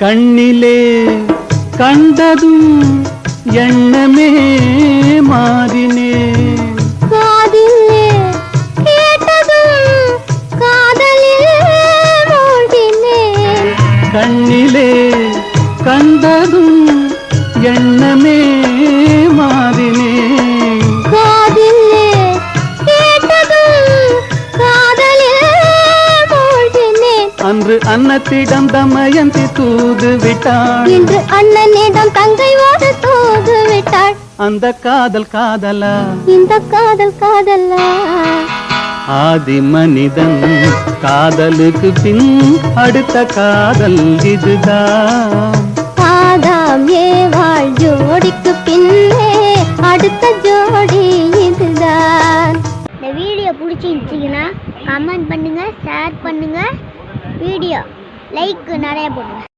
கண்ணிலே கண்டதும் எண்ணமே மாறினே, காதிலே கேட்டதும் காதலில் மூழ்கினேன். கண்ணிலே கண்டதும் எண்ணமே மாறினே, காதிலே கேட்டதும் காதலில் மூழ்கினேன். அன்று அன்னத்திடம் தமயந்தி தூது விட்டாள், இன்று அண்ணனிடம் தங்கையோடு தூது விட்டாள். அந்த காதல் காதலா, இந்த காதல் காதலா? ஆதி மனிதன் காதலுக்கு பின் அடுத்த காதல் இதுதான். ஆதாம் ஏவாள் ஜோடிக்கு பின்னே அடுத்த ஜோடி இதுதான். இந்த வீடியோ பிடிச்சிருந்துச்சிங்கன்னா கமெண்ட் பண்ணுங்க, ஷேர் பண்ணுங்க, வீடியோ லைக் நிறைய போடுங்க.